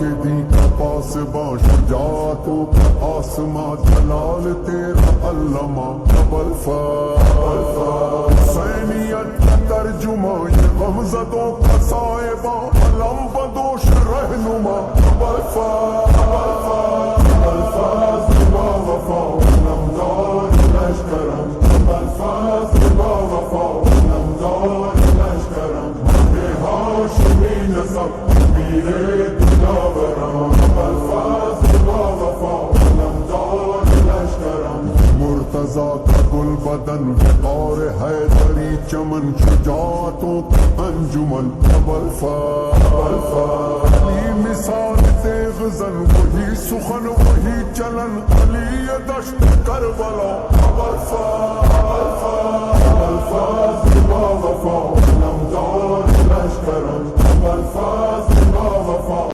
کے دی کا پاسباں شجاعت آسماں جلال تیرا علامہ حسینیت کا ترجمہ یہ غمزدوں کا صاحبہ علم بدوش رہنما وفا نمدار لشکرم وفا نمدار لشکرم بے ہاشمی نسب میرے دلاورم وفا نمدار لشکرم مرتضیٰ کا گل بدن وقار حیدری چمن شجاعتوں کا انجمن علی مثال تیغ زن وہی سخن وہی چلن علی دشت کربلا وفا نمدار لشکرم